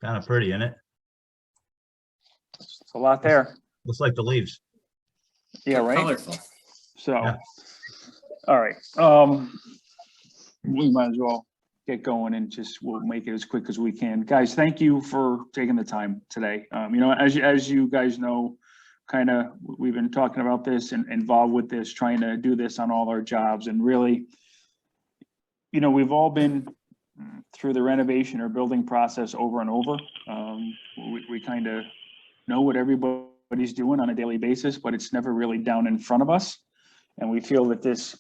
Kind of pretty, isn't it? It's a lot there. Looks like the leaves. Yeah, right. Colorful. So, Yeah. all right. We might as well get going and we'll make it as quick as we can. Guys, thank you for taking the time today. As you guys know, kind of, we've been talking about this and involved with this, trying to do this on all our jobs, and really, we've all been through the renovation or building process over and over. We kind of know what everybody's doing on a daily basis, but it's never really down in front of us. And we feel that this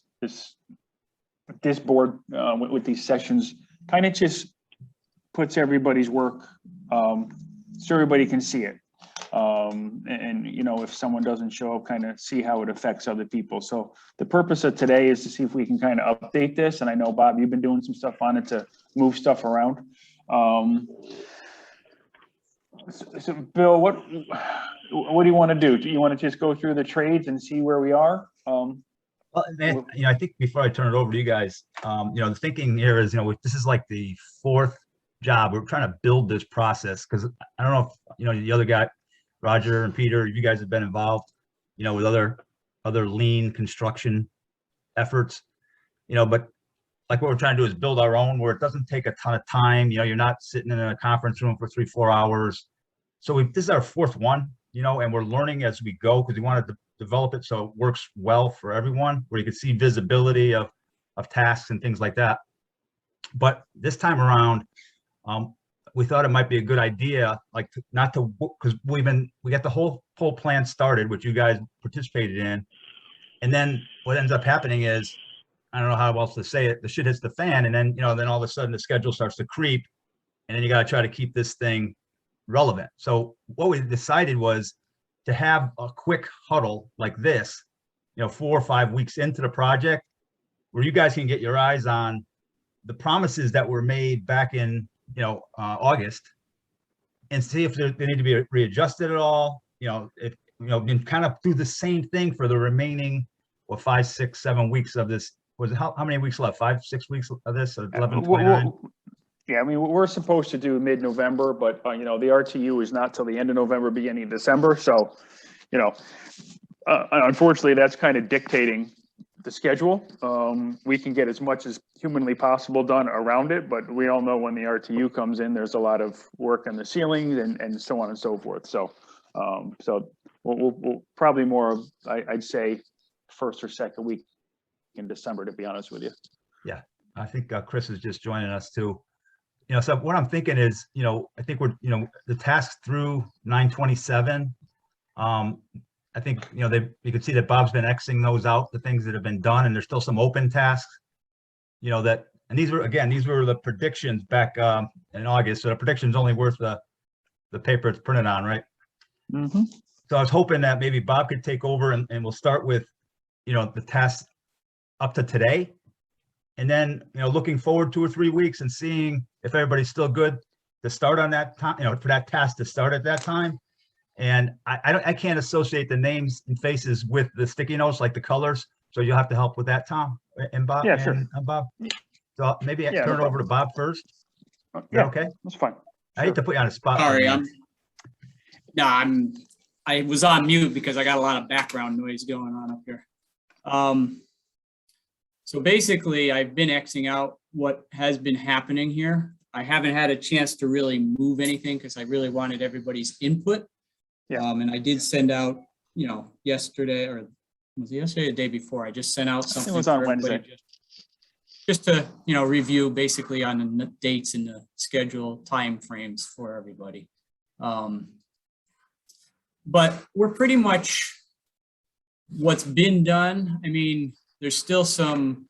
board with these sessions kind of just puts everybody's work so everybody can see it. If someone doesn't show up, kind of see how it affects other people. So the purpose of today is to see if we can kind of update this. And I know, Bob, you've been doing some stuff on it to move stuff around. So Bill, what do you want to do? Do you want to just go through the trades and see where we are? Well, I think before I turn it over to you guys, the thinking here is, this is like the fourth job. We're trying to build this process because I don't know if, the other guy, Roger and Peter, you guys have been involved, with other lean construction efforts, but like what we're trying to do is build our own where it doesn't take a ton of time. You're not sitting in a conference room for 3-4 hours. So this is our fourth one, and we're learning as we go because we wanted to develop it so it works well for everyone, where you can see visibility of tasks and things like that. But this time around, we thought it might be a good idea, because we got the whole plan started, which you guys participated in, and then what ends up happening is, I don't know how else to say it, the shit hits the fan, and then then all of a sudden the schedule starts to creep, and then you got to try to keep this thing relevant. So what we decided was to have a quick huddle like this, 4 or 5 weeks into the project, where you guys can get your eyes on the promises that were made back in August, and see if they need to be readjusted at all. And kind of do the same thing for the remaining 5, 6, 7 weeks of this. Was it how many weeks left? 5, 6 weeks of this? 11/29. Yeah, I mean, we're supposed to do mid-November, but the RTU is not till the end of November, beginning of December. So, unfortunately, that's kind of dictating the schedule. We can get as much as humanly possible done around it, but we all know when the RTU comes in, there's a lot of work on the ceilings and so on and so forth. So, we'll probably more of, I'd say, first or second week in December, to be honest with you. Yeah, I think Chris is just joining us too. So what I'm thinking is, I think we're, the tasks through 9/27. I think, you can see that Bob's been Xing those out, the things that have been done, and there's still some open tasks, and these were the predictions back in August. So the prediction's only worth the paper it's printed on, right? Mm-hmm. So I was hoping that maybe Bob could take over and we'll start with, the tasks up to today. And then, looking forward 2 or 3 weeks and seeing if everybody's still good to start on that time, for that task to start at that time. And I can't associate the names and faces with the sticky notes, like the colors. So you'll have to help with that, Tom and Bob. Yeah, sure. And Bob. So maybe I Yeah, turn no it over to Bob first. Yeah, Okay. that's fine. I hate to put you on the spot. Sorry, I was on mute because I got a lot of background noise going on up here. So basically, I've been Xing out what has been happening here. I haven't had a chance to really move anything because I really wanted everybody's input. Yeah. And I did send out, yesterday, or was it yesterday or the day before? I just sent out something. It was on Wednesday. Just to, review basically on the dates and the schedule timeframes for everybody. But we're pretty much what's been done. I mean, there's still some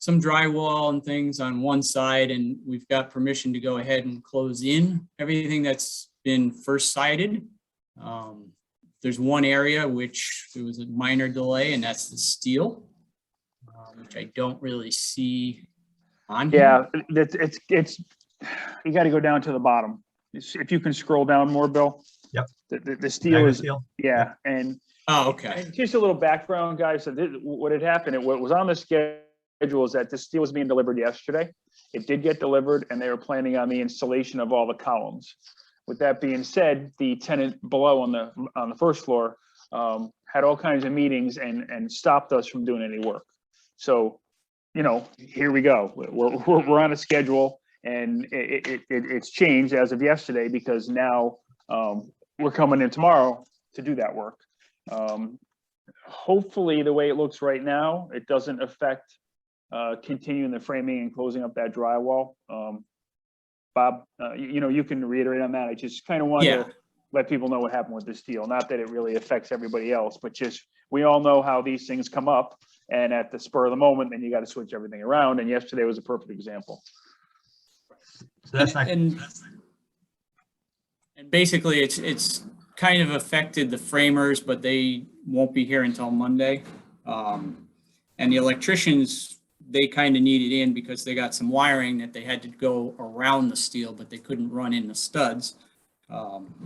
drywall and things on one side, and we've got permission to go ahead and close in everything that's been first sided. There's one area which there was a minor delay, and that's the steel, which I don't really see on here. Yeah, it's you got to go down to the bottom. If you can scroll down more, Bill. Yep. The steel is steel. Yeah, and Oh, okay. and just a little background, guys. So what had happened, what was on the schedule is that this steel was being delivered yesterday. It did get delivered, and they were planning on the installation of all the columns. With that being said, the tenant below on the first floor had all kinds of meetings and stopped us from doing any work. So, you know, here we go. We're on a schedule, and it's changed as of yesterday because now we're coming in tomorrow to do that work. Hopefully, the way it looks right now, it doesn't affect continuing the framing and closing up that drywall. Bob, you know, you can reiterate on that. I just kind of want to let people know what happened with this deal. Not that it really affects everybody else, but just we all know how these things come up, and at the spur of the moment, then you got to switch everything around. And yesterday was a perfect example. So that's not. And basically, it's kind of affected the framers, but they won't be here until Monday. And the electricians, they kind of needed in because they got some wiring that they had to go around the steel, but they couldn't run in the studs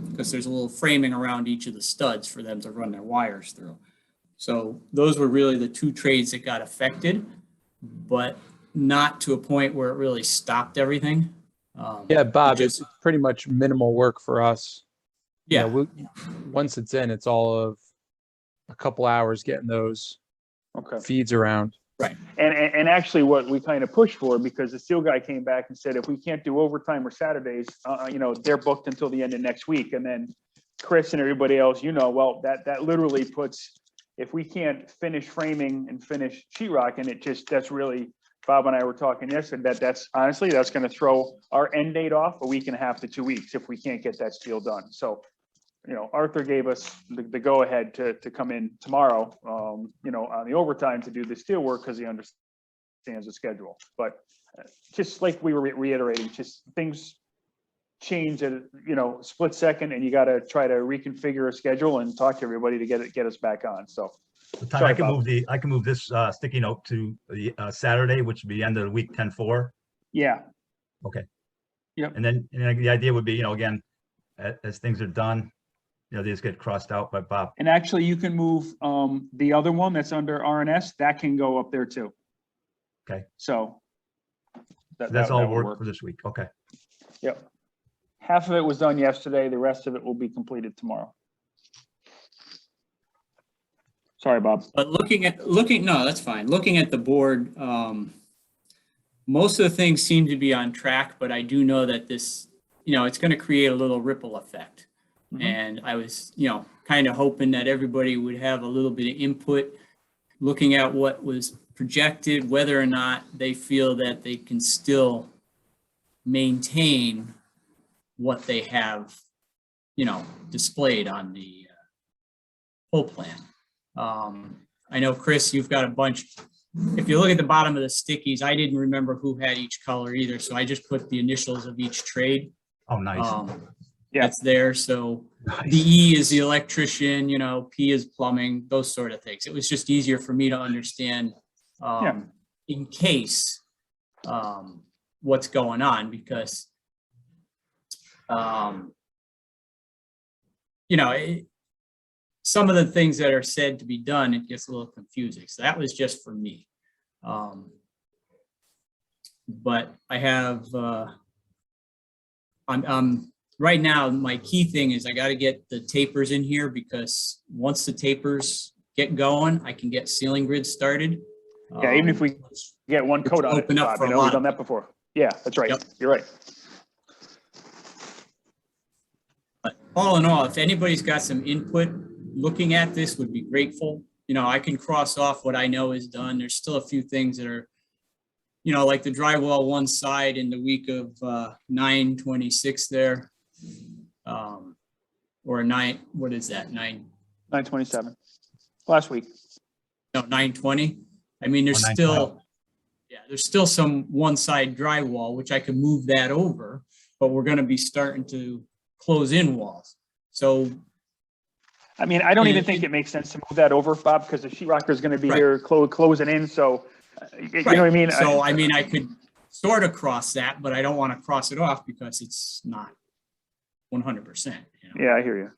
because there's a little framing around each of the studs for them to run their wires through. So those were really the two trades that got affected, but not to a point where it really stopped everything. Yeah, Bob, it's pretty much minimal work for us. Yeah. You know, once it's in, it's all of a couple hours getting those feeds around. Right. And actually what we kind of pushed for, because the steel guy came back and said, if we can't do overtime or Saturdays, you know, they're booked until the end of next week. And then Chris and everybody else, you know, well, that literally puts, if we can't finish framing and finish sheetrock, and it just, that's really, Bob and I were talking yesterday, that's honestly, that's going to throw our end date off a week and a half to 2 weeks if we can't get that steel done. So, you know, Arthur gave us the go ahead to come in tomorrow, you know, on the overtime to do the steel work because he understands the schedule. But just like we were reiterating, just things change at, you know, split second, and you got to try to reconfigure a schedule and talk to everybody to get us back on. So Todd, I can move this sticky note to the Saturday, which would be end of the week 10/4. Yeah. Okay. Yep. And then the idea would be, you know, again, as things are done, you know, they just get crossed out by Bob. And actually, you can move the other one that's under RNS, that can go up there too. Okay. So That's all work for this week. Okay. Yep. Half of it was done yesterday. The rest of it will be completed tomorrow. Sorry, Bob. But no, that's fine. Looking at the board, most of the things seem to be on track, but I do know that this, you know, it's going to create a little ripple effect. Mm-hmm. And I was, you know, kind of hoping that everybody would have a little bit of input, looking at what was projected, whether or not they feel that they can still maintain what they have, you know, displayed on the whole plan. I know, Chris, you've got a bunch. If you look at the bottom of the stickies, I didn't remember who had each color either, so I just put the initials of each trade. Oh, nice. Yeah. That's there. So Nice. the E is the electrician, you know, P is plumbing, those sort of things. It was just easier for me to understand in case what's going on, because you know, some of the things that are said to be done, it gets a little confusing. So that was just for me. But I have, I'm right now, my key thing is I got to get the tapers in here, because once the tapers get going, I can get ceiling grids started. Yeah, even if we get one coat on it, open up Bob, for you a know, we've lot done that before. Yeah, that's right. Yep. You're right. But all in all, if anybody's got some input looking at this, would be grateful. You know, I can cross off what I know is done. There's still a few things that are, you know, like the drywall one side in the week of 9/26 there. Or what is that? 9/27. Last week. No, 9/20. I mean, there's 9/12. there's still some one side drywall, which I can move that over, but we're going to be starting to close in walls. So, I mean, I don't even think it makes sense to move that over, Bob, because the sheetrocker is going to be here closing in. So, you know what I mean? So, I mean, I could sort of cross that, but I don't want to cross it off because it's not 100%. You know? Yeah, I hear you.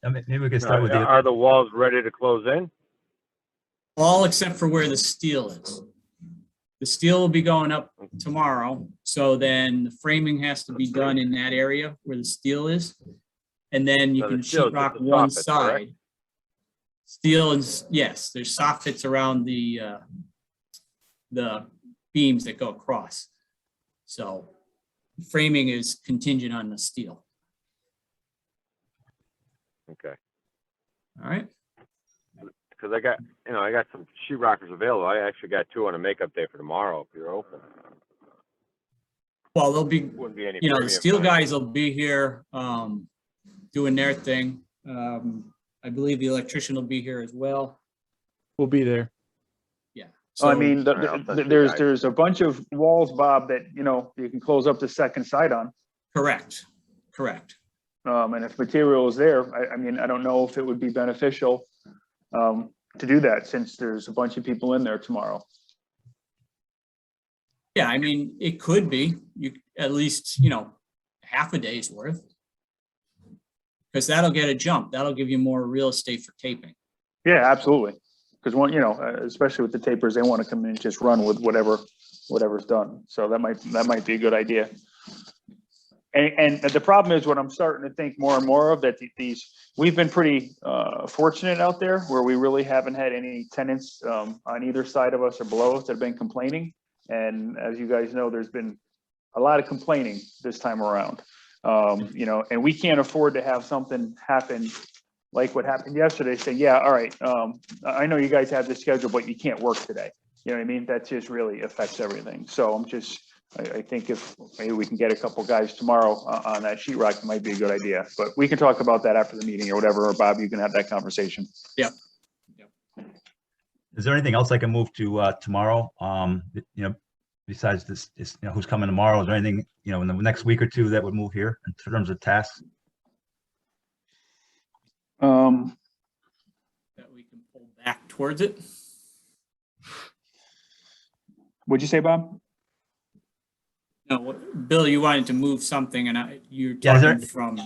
I mean, maybe we can start with Are the walls ready to close in? All except for where the steel is. The steel will be going up tomorrow. So then the framing has to be done in that area where the steel is. And then you So the can steel is sheetrock just the one soffit, side. correct? Steel and, yes, there's soffits around the beams that go across. So framing is contingent on the steel. Okay. All right. Because I got some sheetrockers available. I actually got 2 on a makeup day for tomorrow if you're open. Well, they'll be, Wouldn't be any the premium steel for guys will be here doing their thing. I believe the electrician will be here as well. We'll be there. Yeah. So, I So- mean, All right, I'll send you guys. there's a bunch of walls, Bob, that, you know, you can close up the second side on. Correct. And if material is there, I mean, I don't know if it would be beneficial to do that since there's a bunch of people in there tomorrow. Yeah, I mean, it could be, you, at least, half a day's worth. Because that'll get a jump. That'll give you more real estate for taping. Yeah, absolutely. Because one, especially with the tapers, they want to come in and just run with whatever's done. So that might be a good idea. And the problem is what I'm starting to think more and more of, that we've been pretty fortunate out there where we really haven't had any tenants on either side of us or below us that have been complaining. And as you guys know, there's been a lot of complaining this time around. And we can't afford to have something happen like what happened yesterday. Say, yeah, all right, I know you guys have this schedule, but you can't work today. You know what I mean? That just really affects everything. So I think if maybe we can get a couple guys tomorrow on that sheetrock, it might be a good idea. But we can talk about that after the meeting or whatever. Or Bob, you can have that conversation. Yep. Is there anything else I can move to tomorrow? Besides this, who's coming tomorrow? Is there anything, in the next week or two that would move here in terms of tasks? That we can pull back towards it. What'd you say, Bob? No, Bill, you wanted to move something and you're Yeah, is talking there- from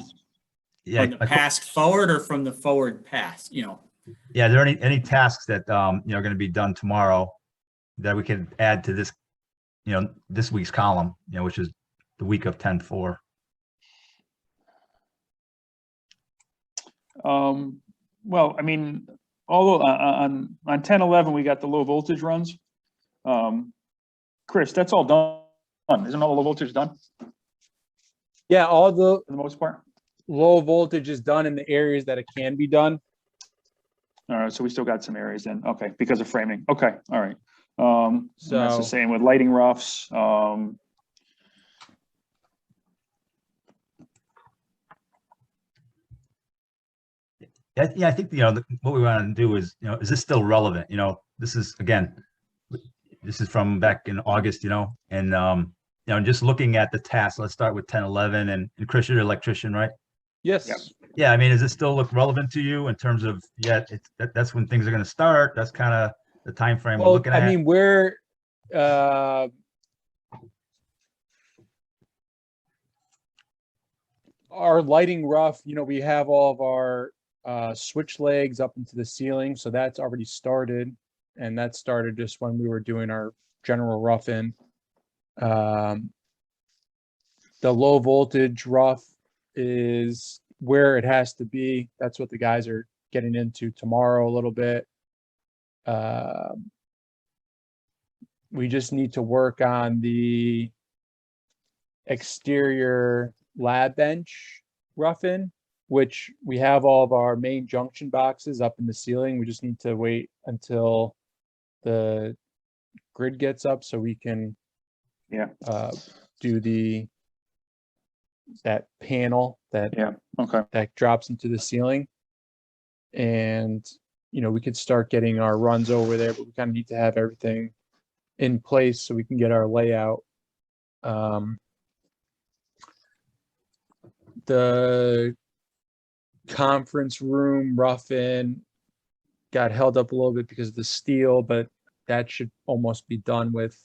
Yeah. the past forward or from the forward past, Yeah. Are there any tasks that, are going to be done tomorrow that we could add to this, this week's column, which is the week of 10/4? Well, I mean, although on 10/11, we got the low voltage runs. Chris, that's all done. Isn't all the low voltage done Yeah, all the for the most part? low voltage is done in the areas that it can be done. All right, so we still got some areas then. Okay, because of framing. Okay, all right. And that's the So- same with lighting roughs. Yeah, I think, what we want to do is, is this still relevant? This is, again, this is from back in August, and, just looking at the tasks, let's start with 10/11 and Chris, you're an electrician, right? Yes. Yep. Yeah, I mean, does it still look relevant to you in terms of, that's when things are going to start? That's kind of the time frame we're Well, looking I at. mean, we're our lighting rough, we have all of our switch legs up into the ceiling, so that's already started, and that started just when we were doing our general rough in. The low voltage rough is where it has to be. That's what the guys are getting into tomorrow a little bit. We just need to work on the exterior lab bench rough-in, which we have all of our main junction boxes up in the ceiling. We just need to wait until the grid gets up so we can do that panel that Okay. that drops into the ceiling. And we could start getting our runs over there, but we kind of need to have everything in place so we can get our layout. The conference room rough-in got held up a little bit because of the steel, but that should almost be done with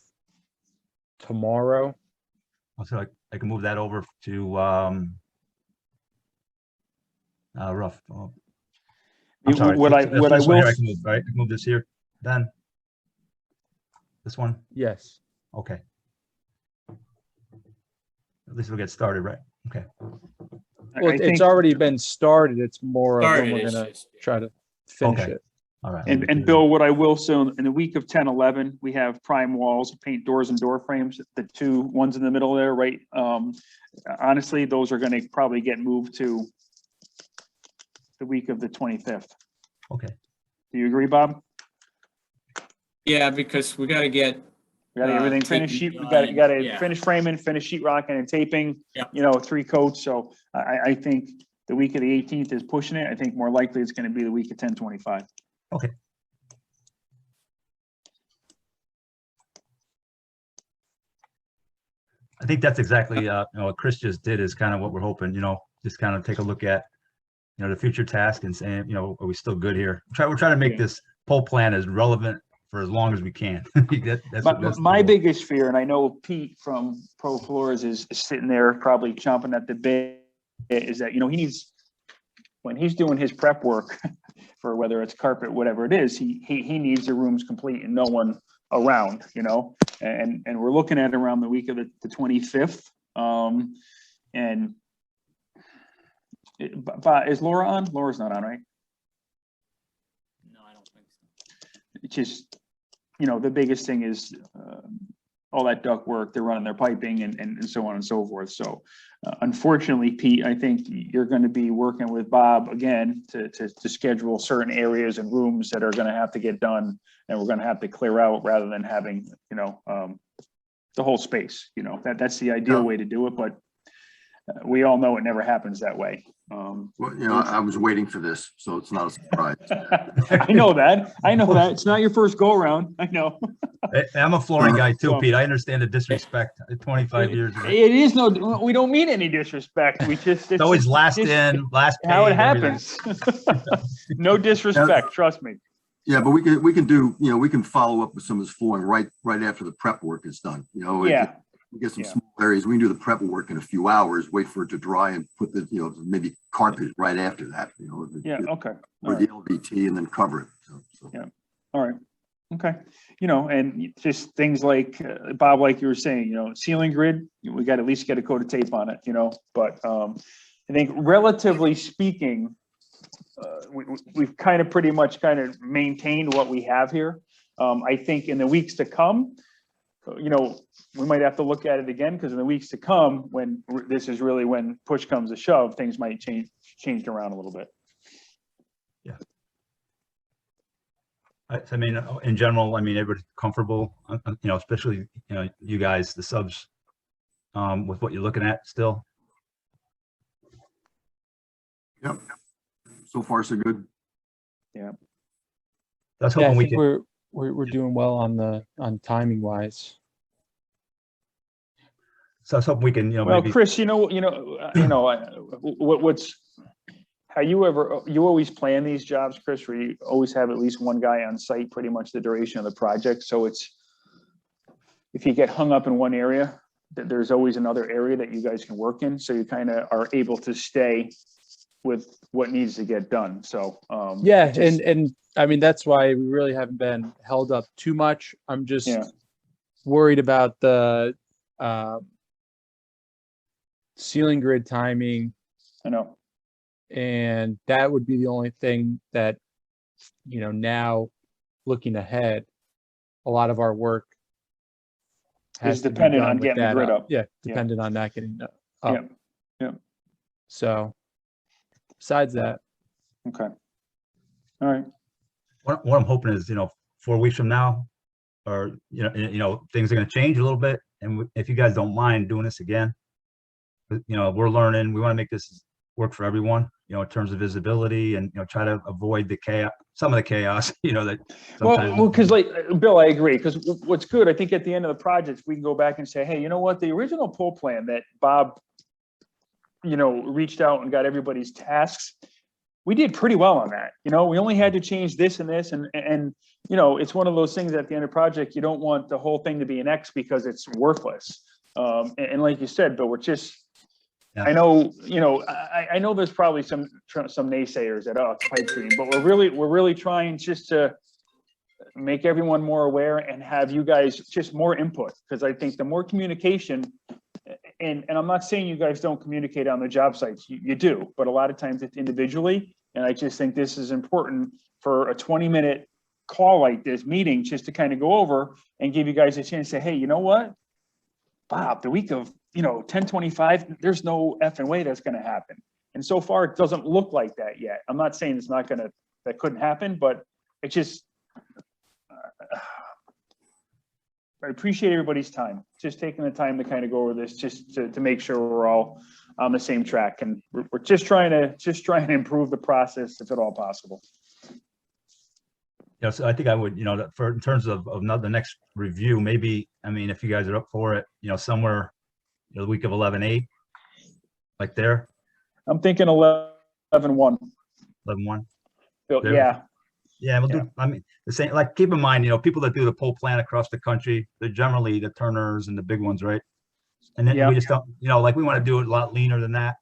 tomorrow. So I can move that over to rough. Oh, I'm sorry. What I This one will here I can move, right? I can move this here then. This one? Yes. Okay. At least we'll get started, right? Okay. Well, it's already been started. It's more of when Started, we're it's gonna just- try to finish Okay. it. All right. And Bill, what I will say, in the week of 10, 11, we have prime walls, paint doors and door frames, the two ones in the middle there, right? Honestly, those are gonna probably get moved to the week of the 25th. Okay. Do you agree, Bob? Yeah, because we gotta get, We gotta get everything taping finished, you done, gotta yeah. finish framing, finish sheet rocking and taping, Yep. 3 coats, so I think the week of the 18th is pushing it, I think more likely it's gonna be the week of 10/25. Okay. I think that's exactly, what Chris just did is kind of what we're hoping, just kind of take a look at, the future task and saying, are we still good here? We're trying to make Yeah. this poll plan as relevant for as long as we can. That's the My goal. biggest fear, and I know Pete from Pro Floors is sitting there probably chomping at the bit, is that, he needs, when he's doing his prep work for whether it's carpet, whatever it is, he needs the rooms complete and no one around, and we're looking at around the week of the 25th. And but is Laura on? Laura's not on, right? no, I don't think so. It's just, the biggest thing is all that duct work, they're running their piping and so on and so forth. So unfortunately, Pete, I think you're going to be working with Bob again to schedule certain areas and rooms that are going to have to get done and we're going to have to clear out rather than having, the whole space, that's the ideal way to do it. But we all know it never happens that way. Well, I was waiting for this, so it's not a surprise. I know that. It's not your first go around. I know. I'm a flooring guy too, So- Pete. I understand the disrespect. 25 years ago. It is we don't mean any disrespect. We just, It's always last just in, last paid. how it everything. happens. No disrespect, trust me. Yeah, but we can do, we can follow up with some of this flooring right after the prep work is done. Yeah. We get some Yeah. small areas. We can do the prep work in a few hours, wait for it to dry and put the, maybe carpet right after that, Yeah, okay. or the LVT and then cover it. So. Yeah. All right. Okay. And just things like, Bob, like you were saying, ceiling grid, we got to at least get a coat of tape on it, but I think relatively speaking, we've kind of pretty much maintained what we have here. I think in the weeks to come, we might have to look at it again, because in the weeks to come, when this is really when push comes to shove, things might change around a little bit. Yeah. I mean, in general, everybody's comfortable, especially, you guys, the subs, with what you're looking at still. Yep. So far, so good. That's Yeah, I hoping we think can. we're doing well on timing wise. So I was hoping we can, Well, maybe. Chris, what's, how you always plan these jobs, Chris, where you always have at least one guy on site pretty much the duration of the project. So it's, if you get hung up in one area, there's always another area that you guys can work in. So you kind of are able to stay with what needs to get done. So, Yeah, just- and I mean, that's why we really haven't been held up too much. I'm just Yeah. worried about the ceiling grid timing, I know. and that would be the only thing that, now looking ahead, a lot of our work Is to be dependent done on with getting the that grid up. Yeah, dependent on that getting up. Yeah. So besides that, Okay. All right. What I'm hoping is, 4 weeks from now, or, things are going to change a little bit. And if you guys don't mind doing this again, we're learning, we want to make this work for everyone, in terms of visibility and, try to avoid the chaos, some of the chaos, that sometimes. Well, because like, Bill, I agree. Because what's good, I think at the end of the project, we can go back and say, hey, you know what? The original pull plan that Bob, reached out and got everybody's tasks, we did pretty well on that. We only had to change this and this. And it's one of those things at the end of the project, you don't want the whole thing to be an X because it's worthless. And like you said, Bill, we're just, Yeah. I know, I know there's probably some naysayers that, oh, it's pipe dream, but we're really trying just to make everyone more aware and have you guys just more input, because I think the more communication, and I'm not saying you guys don't communicate on the job sites, you do, but a lot of times it's individually. And I just think this is important for a 20-minute call like this meeting, just to kind of go over and give you guys a chance to say, hey, you know what, Bob, the week of, 10/25, there's no effing way that's going to happen. And so far, it doesn't look like that yet. I'm not saying that couldn't happen, but it just, I appreciate everybody's time, just taking the time to kind of go over this, just to make sure we're all on the same track. And we're just trying to improve the process if at all possible. So I think I would, for in terms of the next review, maybe, I mean, if you guys are up for it, somewhere the week of 11/8, like there. I'm thinking 11/1. 11/1. There. Yeah. Yeah, we'll do. I mean, the same. Like, keep in mind, people that do the pole plant across the country, they're generally the Turners and the big ones, right? And then we just don't, like, we want to do it a lot leaner than that.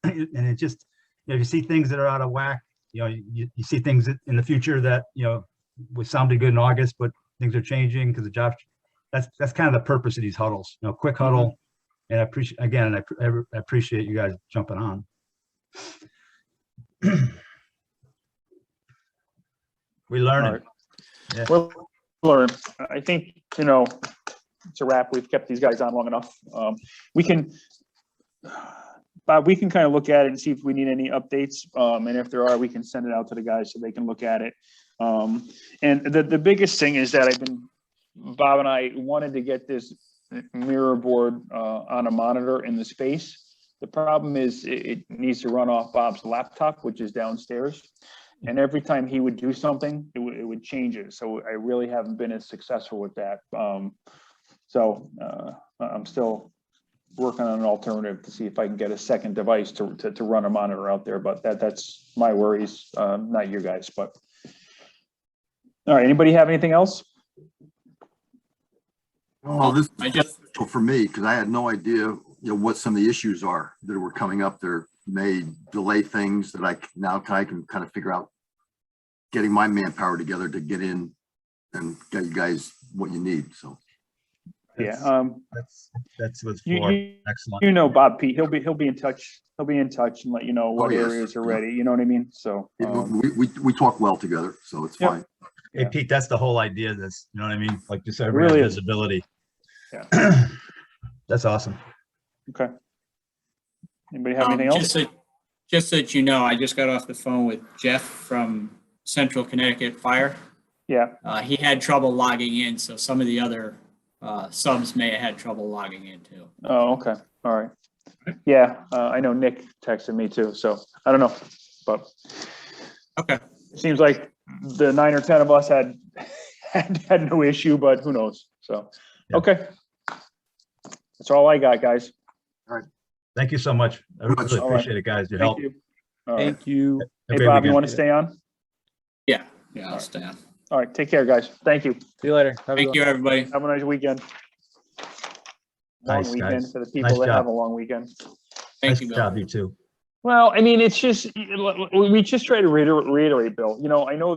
And it just, if you see things that are out of whack, you see things in the future that we sounded good in August, but things are changing because the job. That's kind of the purpose of these huddles. Quick huddle. And I appreciate you guys jumping on. We learn. Right. Yeah. Well, learn. I think, it's a wrap. We've kept these guys on long enough. Bob, we can kind of look at it and see if we need any updates. And if there are, we can send it out to the guys so they can look at it. And the biggest thing is that Bob and I wanted to get this mirror board on a monitor in the space. The problem is it needs to run off Bob's laptop, which is downstairs. And every time he would do something, it would change it. So I really haven't been as successful with that. So I'm still working on an alternative to see if I can get a second device to run a monitor out there. But that's my worries, not you guys. But all right, anybody have anything else? Oh, this is for me, because I had no idea, what some of the issues are that were coming up there. May delay things that I can kind of figure out, getting my manpower together to get in and get you guys what you need. So that's what's for. Excellent. Bob Pete, he'll be in touch. He'll be in touch and let you know what areas are ready. You know what I mean? So we talk well together, so it's fine. Hey Pete, that's the whole idea of this. You know what I mean? Like, just everybody has visibility. Yeah. That's awesome. Okay. Anybody have anything else? Just so that you know, I just got off the phone with Jeff from Central Connecticut Fire. Yeah. He had trouble logging in, so some of the other subs may have had trouble logging in too. Oh, okay. All right. Yeah, I know Nick texted me too, so I don't know, but okay. It seems like the 9 or 10 of us had no issue, but who knows? So, okay. That's all I got, guys. All right. Thank you so much. I really appreciate it, guys. Your help. Thank you. Hey, Bob, you want to stay on? Yeah, I'll stay on. All right, take care, guys. Thank you. See you later. Thank you, everybody. Have a nice weekend. Nice, weekend guys. for the people that have a long weekend. Thank you, Nice Bill. job, you too. Well, I mean, it's just, we just try to reiterate, Bill. I know